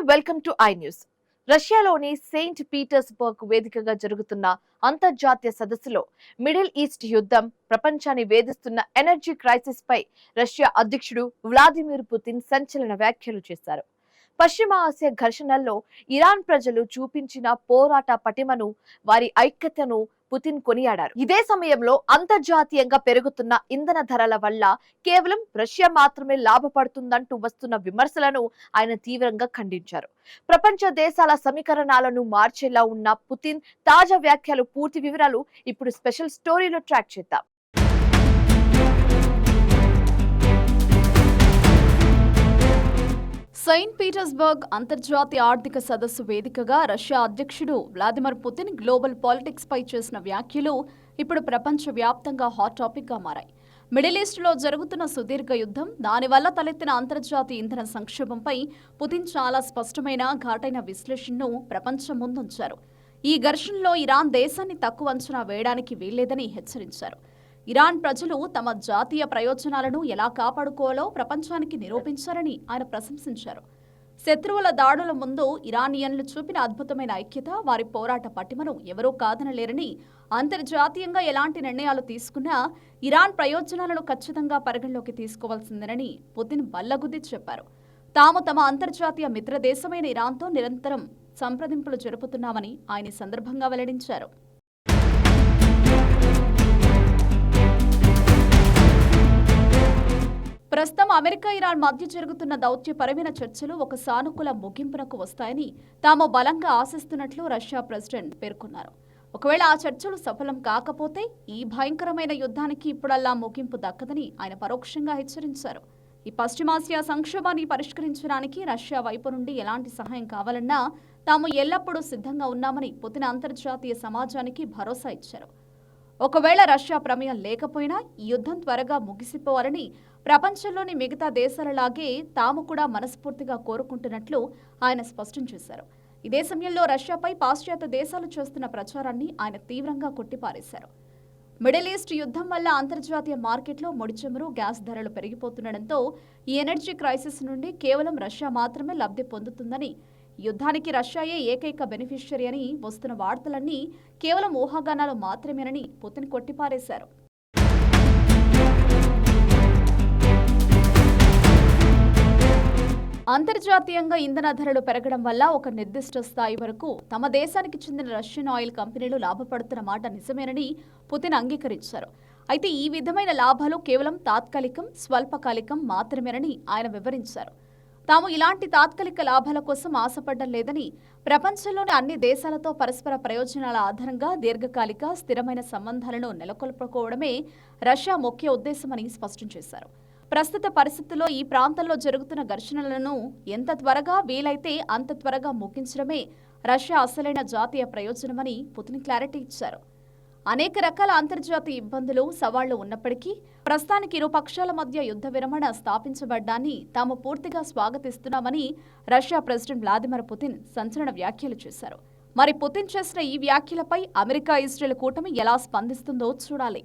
Welcome to I News. రష్యాలోని Saint Petersburg వేదికగా జరుగుతున్న అంతర్జాతీయ సదస్సులో మిడిల్ ఈస్ట్ యుద్ధం, ప్రపంచాన్ని వేధిస్తున్న ఎనర్జీ క్రైసిస్ పై రష్యా అధ్యక్షుడు వ్లాదిమిర్ పుతిన్ సంచలన వ్యాఖ్యలు చేశారు. పశ్చిమ ఆసియా ఘర్షణల్లో ఇరాన్ ప్రజలు చూపించిన పోరాట పటిమను, వారి ఐక్యతను పుతిన్ కొనియాడారు. ఇదే సమయంలో అంతర్జాతీయంగా పెరుగుతున్న ఇంధన ధరల వల్ల కేవలం రష్యా మాత్రమే లాభపడుతుందంటూ వస్తున్న విమర్శలను ఆయన తీవ్రంగా ఖండించారు. ప్రపంచ దేశాల సమీకరణాలను మార్చేలా ఉన్న పుతిన్ తాజా వ్యాఖ్యలు, పూర్తి వివరాలు ఇప్పుడు స్పెషల్ స్టోరీలో ట్రాక్ చేద్దాం. సెయింట్ పీటర్స్బర్గ్ అంతర్జాతీయ ఆర్థిక సదస్సు వేదికగా రష్యా అధ్యక్షుడు వ్లాదిమిర్ పుతిన్ గ్లోబల్ పాలిటిక్స్ పై చేసిన వ్యాఖ్యలు ఇప్పుడు ప్రపంచవ్యాప్తంగా హాట్ టాపిక్ గా మారాయి. మిడిల్ ఈస్ట్లో జరుగుతున్న సుదీర్ఘ యుద్ధం, దానివల్ల తలెత్తిన అంతర్జాతీయ ఇంధన సంక్షోభంపై పుతిన్ చాలా స్పష్టమైన, ఘాటైన విశ్లేషణను ప్రపంచం ముందుంచారు. ఈ ఘర్షణలో ఇరాన్ దేశాన్ని తక్కువ అంచనా వేయడానికి వీల్లేదని హెచ్చరించారు. ఇరాన్ ప్రజలు తమ జాతీయ ప్రయోజనాలను ఎలా కాపాడుకోవాలో ప్రపంచానికి నిరూపించారని ఆయన ప్రశంసించారు. శత్రువుల దాడుల ముందు ఇరానియన్లు చూపిన అద్భుతమైన ఐక్యత, వారి పోరాట పటిమను ఎవరూ కాదనలేరని, అంతర్జాతీయంగా ఎలాంటి నిర్ణయాలు తీసుకున్నా ఇరాన్ ప్రయోజనాలను ఖచ్చితంగా పరిగణలోకి తీసుకోవాల్సిందేనని పుతిన్ బల్లగుద్ది చెప్పారు. తాము తమ అంతర్జాతీయ మిత్రదేశమైన ఇరాన్తో నిరంతరం సంప్రదింపులు జరుపుతున్నామని ఆయన సందర్భంగా వెల్లడించారు. ప్రస్తుతం అమెరికా, ఇరాన్ మధ్య జరుగుతున్న దౌత్యపరమైన చర్చలు ఒక సానుకూల ముగింపునకు వస్తాయని తాము బలంగా ఆశిస్తున్నట్లు రష్యా ప్రెసిడెంట్ పేర్కొన్నారు. ఒకవేళ ఆ చర్చలు సఫలం కాకపోతే ఈ భయంకరమైన యుద్ధానికి ఇప్పుడల్లా ముగింపు దక్కదని ఆయన పరోక్షంగా హెచ్చరించారు. ఈ పశ్చిమాసియా సంక్షోభాన్ని పరిష్కరించడానికి రష్యా వైపు నుండి ఎలాంటి సహాయం కావాలన్నా తాము ఎల్లప్పుడూ సిద్ధంగా ఉన్నామని పుతిన్ అంతర్జాతీయ సమాజానికి భరోసా ఇచ్చారు. ఒకవేళ రష్యా ప్రమేయం లేకపోయినా ఈ యుద్ధం త్వరగా ముగిసిపోవాలని ప్రపంచంలోని మిగతా దేశాలలాగే తాము కూడా మనస్ఫూర్తిగా కోరుకుంటున్నట్లు ఆయన స్పష్టం చేశారు. ఇదే సమయంలో రష్యాపై పాశ్చాత్య దేశాలు చేస్తున్న ప్రచారాన్ని ఆయన తీవ్రంగా కొట్టిపారేశారు. మిడిల్ ఈస్ట్ యుద్ధం వల్ల అంతర్జాతీయ మార్కెట్లో ముడి చమురు, గ్యాస్ ధరలు పెరిగిపోతుండటంతో ఈ ఎనర్జీ క్రైసిస్ నుండి కేవలం రష్యా మాత్రమే లబ్ధి పొందుతుందని, యుద్ధానికి రష్యాయే ఏకైక బెనిఫిషియరీ అని వస్తున్న వార్తలన్నీ కేవలం ఊహాగానాలు మాత్రమేనని పుతిన్ కొట్టిపారేశారు. అంతర్జాతీయంగా ఇంధన ధరలు పెరగడం వల్ల ఒక నిర్దిష్ట స్థాయి వరకు తమ దేశానికి చెందిన రష్యన్ ఆయిల్ కంపెనీలు లాభపడుతున్న మాట నిజమేనని పుతిన్ అంగీకరించారు. అయితే ఈ విధమైన లాభాలు కేవలం తాత్కాలికం, స్వల్పకాలికం మాత్రమేనని ఆయన వివరించారు. తాము ఇలాంటి తాత్కాలిక లాభాల కోసం ఆశపడ్డం లేదని, ప్రపంచంలోని అన్ని దేశాలతో పరస్పర ప్రయోజనాల ఆధారంగా దీర్ఘకాలిక, స్థిరమైన సంబంధాలను నెలకొల్పుకోవడమే రష్యా ముఖ్య ఉద్దేశమని స్పష్టం చేశారు. ప్రస్తుత పరిస్థితుల్లో ఈ ప్రాంతంలో జరుగుతున్న ఘర్షణలను ఎంత త్వరగా వీలైతే అంత త్వరగా ముగించడమే రష్యా అసలైన జాతీయ ప్రయోజనమని పుతిన్ క్లారిటీ ఇచ్చారు. అనేక రకాల అంతర్జాతీయ ఇబ్బందులు, సవాళ్లు ఉన్నప్పటికీ ప్రస్తుతానికి ఇరు పక్షాల మధ్య యుద్ధ విరమణ స్థాపించబడ్డాన్ని తాము పూర్తిగా స్వాగతిస్తున్నామని రష్యా ప్రెసిడెంట్ వ్లాదిమిర్ పుతిన్ సంచలన వ్యాఖ్యలు చేశారు. మరి పుతిన్ చేసిన ఈ వ్యాఖ్యలపై అమెరికా, ఇజ్రాయెల్ కూటమి ఎలా స్పందిస్తుందో చూడాలి.